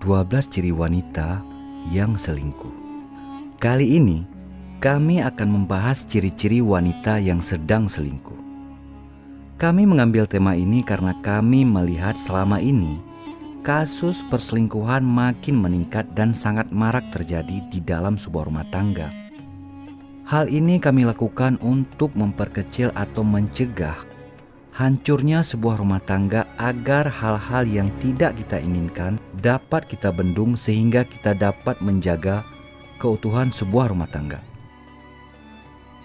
12 ciri wanita yang selingkuh. Kali ini kami akan membahas ciri-ciri wanita yang sedang selingkuh. Kami mengambil tema ini karena kami melihat selama ini kasus perselingkuhan makin meningkat dan sangat marak terjadi di dalam sebuah rumah tangga. Hal ini kami lakukan untuk memperkecil atau mencegah hancurnya sebuah rumah tangga agar hal-hal yang tidak kita inginkan dapat kita bendung sehingga kita dapat menjaga keutuhan sebuah rumah tangga.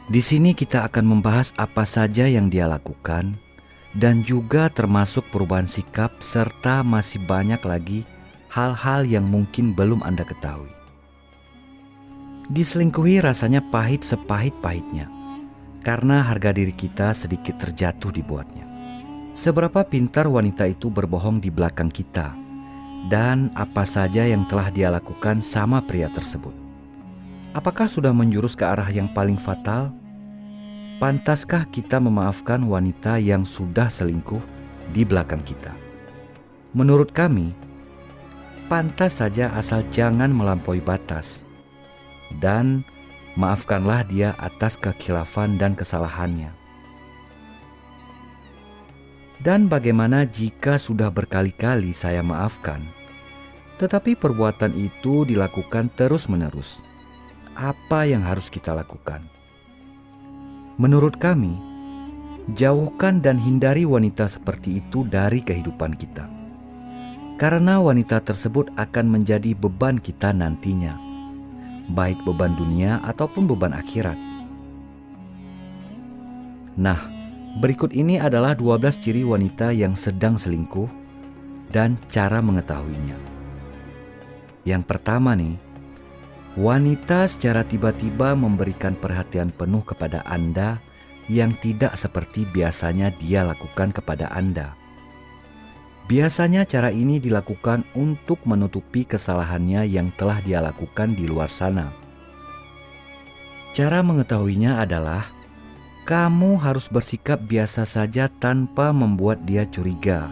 Di sini kita akan membahas apa saja yang dia lakukan dan juga termasuk perubahan sikap serta masih banyak lagi hal-hal yang mungkin belum Anda ketahui. Diselingkuhi rasanya pahit sepahit-pahitnya karena harga diri kita sedikit terjatuh dibuatnya. Seberapa pintar wanita itu berbohong di belakang kita dan apa saja yang telah dia lakukan sama pria tersebut. Apakah sudah menjurus ke arah yang paling fatal? Pantaskah kita memaafkan wanita yang sudah selingkuh di belakang kita? Menurut kami, pantas saja asal jangan melampaui batas. Dan maafkanlah dia atas kekhilafan dan kesalahannya. Dan bagaimana jika sudah berkali-kali saya maafkan, tetapi perbuatan itu dilakukan terus-menerus? Apa yang harus kita lakukan? Menurut kami, jauhkan dan hindari wanita seperti itu dari kehidupan kita. Karena wanita tersebut akan menjadi beban kita nantinya, baik beban dunia ataupun beban akhirat. Nah, berikut ini adalah 12 ciri wanita yang sedang selingkuh dan cara mengetahuinya. Yang pertama nih, wanita secara tiba-tiba memberikan perhatian penuh kepada Anda yang tidak seperti biasanya dia lakukan kepada Anda. Biasanya cara ini dilakukan untuk menutupi kesalahannya yang telah dia lakukan di luar sana. Cara mengetahuinya adalah kamu harus bersikap biasa saja tanpa membuat dia curiga.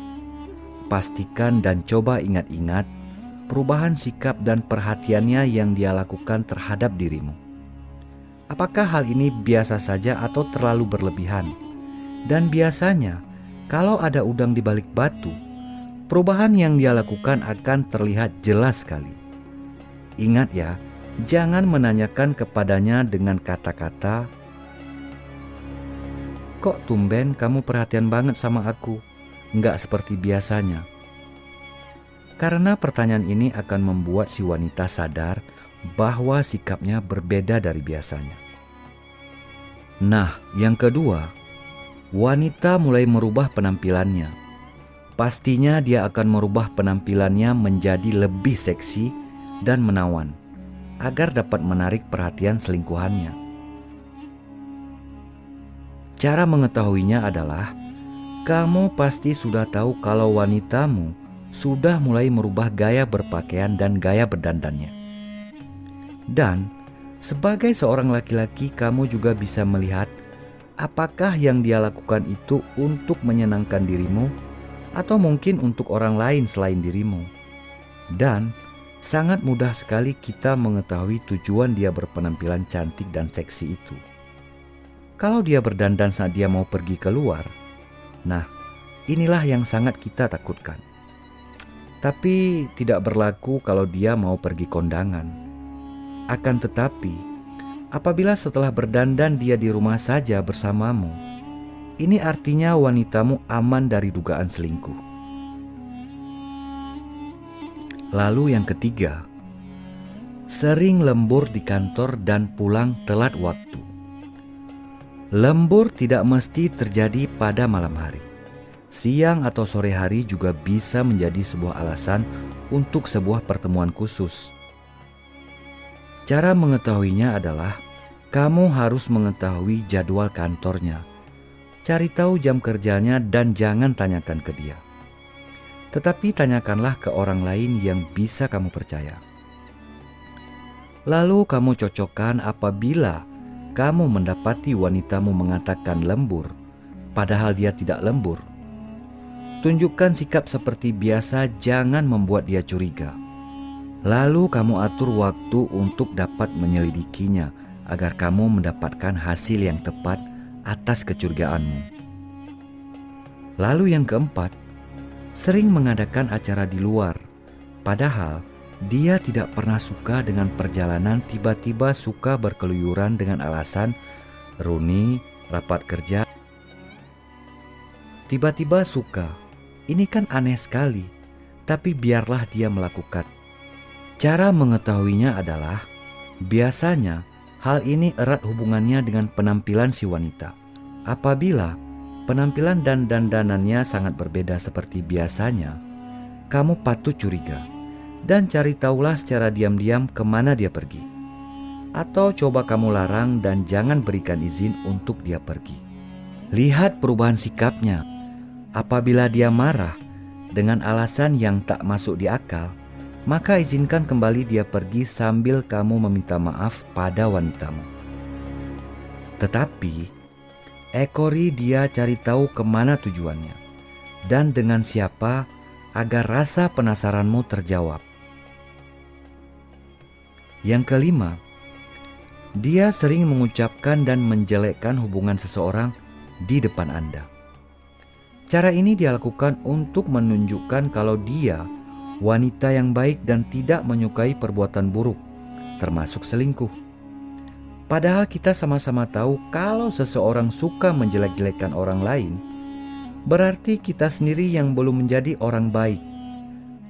Pastikan dan coba ingat-ingat perubahan sikap dan perhatiannya yang dia lakukan terhadap dirimu. Apakah hal ini biasa saja atau terlalu berlebihan? Dan biasanya, kalau ada udang di balik batu, perubahan yang dia lakukan akan terlihat jelas sekali. Ingat ya, jangan menanyakan kepadanya dengan kata-kata, "Kok tumben kamu perhatian banget sama aku? Nggak seperti biasanya." Karena pertanyaan ini akan membuat si wanita sadar bahwa sikapnya berbeda dari biasanya. Nah, yang kedua, wanita mulai merubah penampilannya. Pastinya dia akan merubah penampilannya menjadi lebih seksi dan menawan agar dapat menarik perhatian selingkuhannya. Cara mengetahuinya adalah kamu pasti sudah tahu kalau wanitamu sudah mulai merubah gaya berpakaian dan gaya berdandannya. Dan sebagai seorang laki-laki, kamu juga bisa melihat apakah yang dia lakukan itu untuk menyenangkan dirimu atau mungkin untuk orang lain selain dirimu. Dan sangat mudah sekali kita mengetahui tujuan dia berpenampilan cantik dan seksi itu. Kalau dia berdandan saat dia mau pergi keluar, nah inilah yang sangat kita takutkan. Tapi tidak berlaku kalau dia mau pergi kondangan. Akan tetapi, apabila setelah berdandan dia di rumah saja bersamamu, ini artinya wanitamu aman dari dugaan selingkuh. Lalu yang ketiga, sering lembur di kantor dan pulang telat waktu. Lembur tidak mesti terjadi pada malam hari. Siang atau sore hari juga bisa menjadi sebuah alasan untuk sebuah pertemuan khusus. Cara mengetahuinya adalah kamu harus mengetahui jadwal kantornya. Cari tahu jam kerjanya dan jangan tanyakan ke dia. Tetapi tanyakanlah ke orang lain yang bisa kamu percaya. Lalu kamu cocokkan apabila kamu mendapati wanitamu mengatakan lembur, padahal dia tidak lembur. Tunjukkan sikap seperti biasa, jangan membuat dia curiga. Lalu kamu atur waktu untuk dapat menyelidikinya agar kamu mendapatkan hasil yang tepat atas kecurigaanmu. Lalu yang keempat, sering mengadakan acara di luar, padahal dia tidak pernah suka dengan perjalanan. Tiba-tiba suka berkeluyuran dengan alasan reuni, rapat kerja. Tiba-tiba suka, ini kan aneh sekali, tapi biarlah dia melakukan. Cara mengetahuinya adalah, biasanya hal ini erat hubungannya dengan penampilan si wanita. Apabila penampilan dan dandanannya sangat berbeda seperti biasanya, kamu patut curiga dan cari tahulah secara diam-diam kemana dia pergi. Atau coba kamu larang dan jangan berikan izin untuk dia pergi. Lihat perubahan sikapnya. Apabila dia marah dengan alasan yang tak masuk di akal, maka izinkan kembali dia pergi sambil kamu meminta maaf pada wanitamu. Tetapi ekori dia, cari tahu kemana tujuannya dan dengan siapa agar rasa penasaranmu terjawab. Yang kelima, dia sering mengucapkan dan menjelekkan hubungan seseorang di depan Anda. Cara ini dia lakukan untuk menunjukkan kalau dia wanita yang baik dan tidak menyukai perbuatan buruk, termasuk selingkuh. Padahal kita sama-sama tahu kalau seseorang suka menjelek-jelekan orang lain, berarti kita sendiri yang belum menjadi orang baik.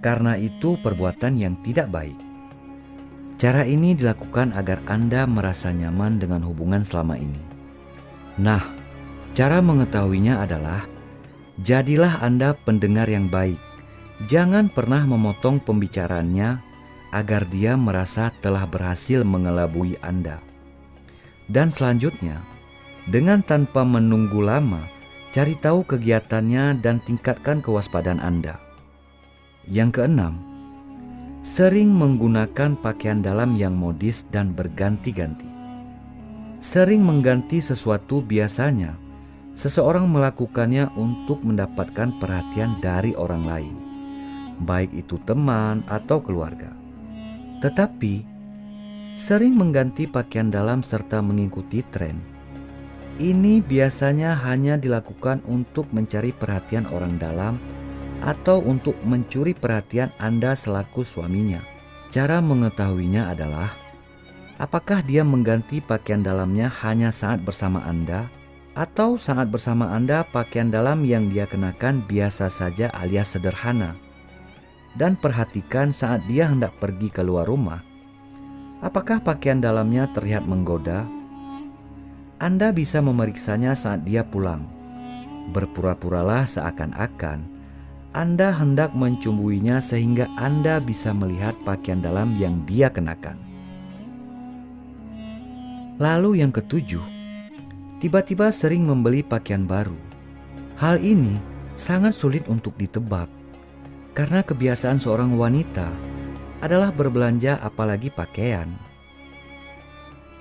Karena itu perbuatan yang tidak baik. Cara ini dilakukan agar Anda merasa nyaman dengan hubungan selama ini. Nah, cara mengetahuinya adalah, jadilah Anda pendengar yang baik. Jangan pernah memotong pembicaraannya agar dia merasa telah berhasil mengelabui Anda. Dan selanjutnya, dengan tanpa menunggu lama, cari tahu kegiatannya dan tingkatkan kewaspadaan Anda. Yang keenam, sering menggunakan pakaian dalam yang modis dan berganti-ganti. Sering mengganti sesuatu, biasanya seseorang melakukannya untuk mendapatkan perhatian dari orang lain, baik itu teman atau keluarga. Tetapi sering mengganti pakaian dalam serta mengikuti tren. Ini biasanya hanya dilakukan untuk mencari perhatian orang dalam atau untuk mencuri perhatian Anda selaku suaminya. Cara mengetahuinya adalah, apakah dia mengganti pakaian dalamnya hanya saat bersama Anda, atau saat bersama Anda pakaian dalam yang dia kenakan biasa saja alias sederhana. Dan perhatikan saat dia hendak pergi keluar rumah, apakah pakaian dalamnya terlihat menggoda? Anda bisa memeriksanya saat dia pulang. Berpura-puralah seakan-akan Anda hendak mencumbuinya sehingga Anda bisa melihat pakaian dalam yang dia kenakan. Lalu yang ketujuh, tiba-tiba sering membeli pakaian baru. Hal ini sangat sulit untuk ditebak, karena kebiasaan seorang wanita adalah berbelanja apalagi pakaian.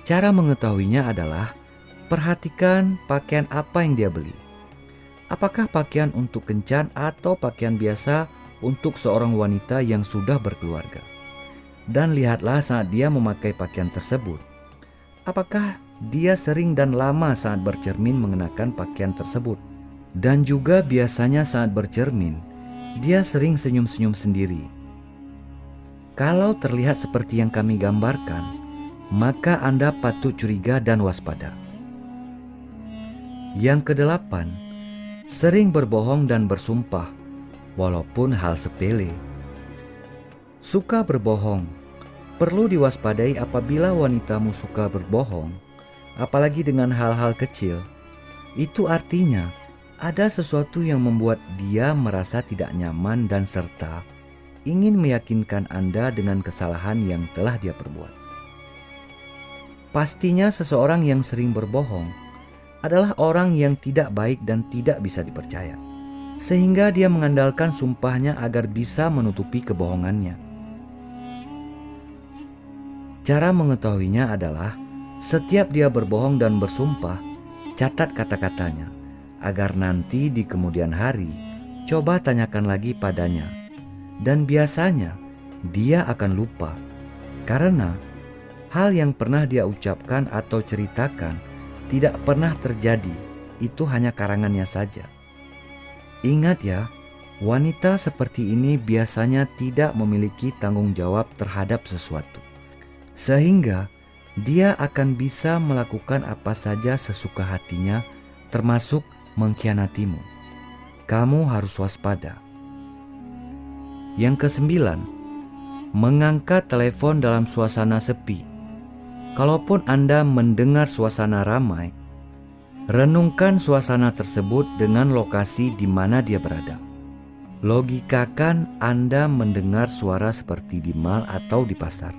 Cara mengetahuinya adalah, perhatikan pakaian apa yang dia beli. Apakah pakaian untuk kencan atau pakaian biasa untuk seorang wanita yang sudah berkeluarga? Dan lihatlah saat dia memakai pakaian tersebut, apakah dia sering dan lama saat bercermin mengenakan pakaian tersebut? Dan juga biasanya saat bercermin, dia sering senyum-senyum sendiri. Kalau terlihat seperti yang kami gambarkan, maka Anda patut curiga dan waspada. Yang kedelapan, sering berbohong dan bersumpah, walaupun hal sepele. Suka berbohong. Perlu diwaspadai apabila wanitamu suka berbohong, apalagi dengan hal-hal kecil. Itu artinya ada sesuatu yang membuat dia merasa tidak nyaman dan serta ingin meyakinkan Anda dengan kesalahan yang telah dia perbuat. Pastinya seseorang yang sering berbohong adalah orang yang tidak baik dan tidak bisa dipercaya, sehingga dia mengandalkan sumpahnya agar bisa menutupi kebohongannya. Cara mengetahuinya adalah, setiap dia berbohong dan bersumpah, catat kata-katanya, agar nanti di kemudian hari coba tanyakan lagi padanya. Dan biasanya dia akan lupa karena hal yang pernah dia ucapkan atau ceritakan tidak pernah terjadi. Itu hanya karangannya saja. Ingat ya, wanita seperti ini biasanya tidak memiliki tanggung jawab terhadap sesuatu, sehingga dia akan bisa melakukan apa saja sesuka hatinya, termasuk mengkhianatimu. Kamu harus waspada. Yang kesembilan, mengangkat telepon dalam suasana sepi. Kalaupun Anda mendengar suasana ramai, renungkan suasana tersebut dengan lokasi di mana dia berada. Logikakan Anda mendengar suara seperti di mal atau di pasar,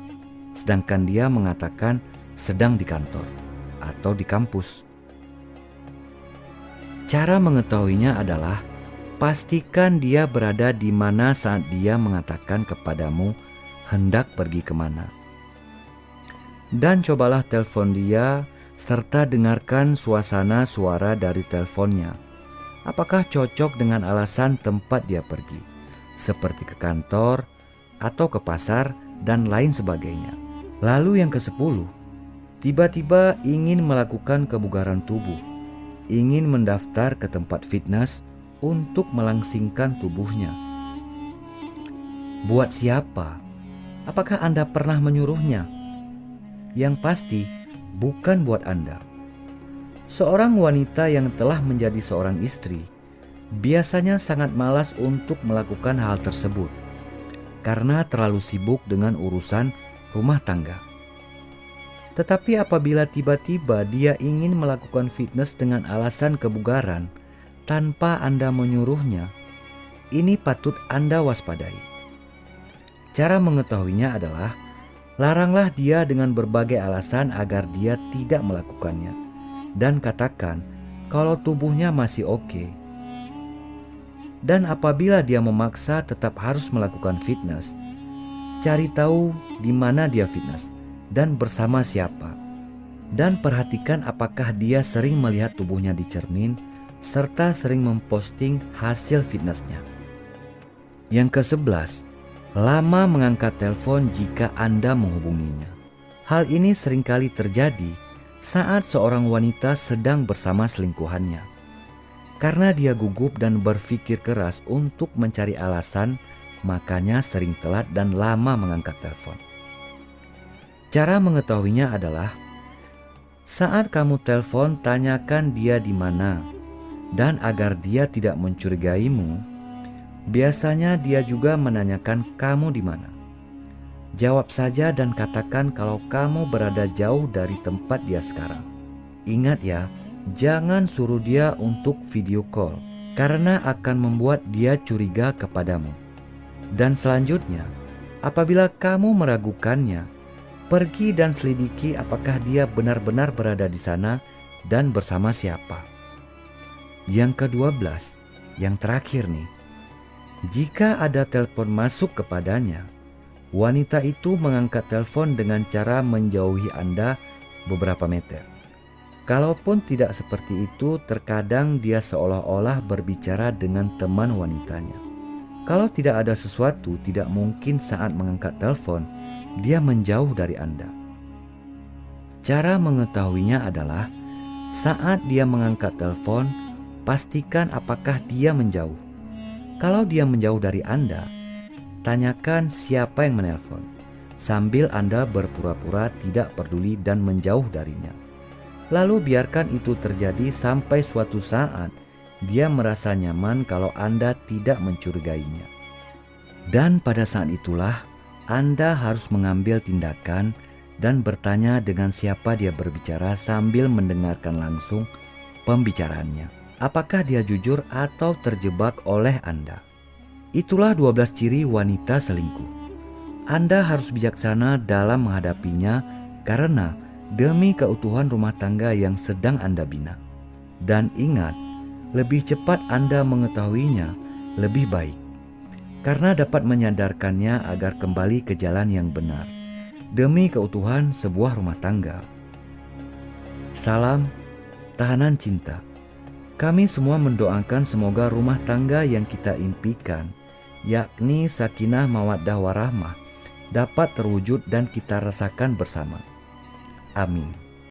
sedangkan dia mengatakan sedang di kantor atau di kampus. Cara mengetahuinya adalah pastikan dia berada di mana saat dia mengatakan kepadamu hendak pergi kemana. Dan cobalah telepon dia serta dengarkan suasana suara dari teleponnya. Apakah cocok dengan alasan tempat dia pergi, seperti ke kantor atau ke pasar dan lain sebagainya. Lalu yang ke-10, tiba-tiba ingin melakukan kebugaran tubuh, ingin mendaftar ke tempat fitness untuk melangsingkan tubuhnya. Buat siapa? Apakah Anda pernah menyuruhnya? Yang pasti bukan buat Anda. Seorang wanita yang telah menjadi seorang istri biasanya sangat malas untuk melakukan hal tersebut karena terlalu sibuk dengan urusan rumah tangga. Tetapi apabila tiba-tiba dia ingin melakukan fitness dengan alasan kebugaran tanpa Anda menyuruhnya, ini patut Anda waspadai. Cara mengetahuinya adalah laranglah dia dengan berbagai alasan agar dia tidak melakukannya, dan katakan kalau tubuhnya masih oke. Dan apabila dia memaksa tetap harus melakukan fitness, cari tahu di mana dia fitness dan bersama siapa. Dan perhatikan apakah dia sering melihat tubuhnya di cermin serta sering memposting hasil fitnessnya. Yang ke-11, lama mengangkat telepon jika Anda menghubunginya. Hal ini seringkali terjadi saat seorang wanita sedang bersama selingkuhannya. Karena dia gugup dan berpikir keras untuk mencari alasan, makanya sering telat dan lama mengangkat telepon. Cara mengetahuinya adalah saat kamu telepon, tanyakan dia di mana, dan agar dia tidak mencurigaimu, biasanya dia juga menanyakan kamu di mana. Jawab saja dan katakan kalau kamu berada jauh dari tempat dia sekarang. Ingat ya, jangan suruh dia untuk video call karena akan membuat dia curiga kepadamu. Dan selanjutnya, apabila kamu meragukannya, pergi dan selidiki apakah dia benar-benar berada di sana dan bersama siapa. Yang ke-12, yang terakhir nih. Jika ada telepon masuk kepadanya, wanita itu mengangkat telepon dengan cara menjauhi Anda beberapa meter. Kalaupun tidak seperti itu, terkadang dia seolah-olah berbicara dengan teman wanitanya. Kalau tidak ada sesuatu, tidak mungkin saat mengangkat telepon, dia menjauh dari Anda. Cara mengetahuinya adalah saat dia mengangkat telepon, pastikan apakah dia menjauh. Kalau dia menjauh dari Anda, tanyakan siapa yang menelpon, sambil Anda berpura-pura tidak peduli dan menjauh darinya. Lalu biarkan itu terjadi sampai suatu saat dia merasa nyaman kalau Anda tidak mencurigainya. Dan pada saat itulah Anda harus mengambil tindakan dan bertanya dengan siapa dia berbicara sambil mendengarkan langsung pembicaraannya. Apakah dia jujur atau terjebak oleh Anda? Itulah 12 ciri wanita selingkuh. Anda harus bijaksana dalam menghadapinya karena demi keutuhan rumah tangga yang sedang Anda bina. Dan ingat, lebih cepat Anda mengetahuinya, lebih baik. Karena dapat menyadarkannya agar kembali ke jalan yang benar. Demi keutuhan sebuah rumah tangga. Salam tahanan cinta. Kami semua mendoakan semoga rumah tangga yang kita impikan, yakni sakinah mawaddah warahmah, dapat terwujud dan kita rasakan bersama. Amin.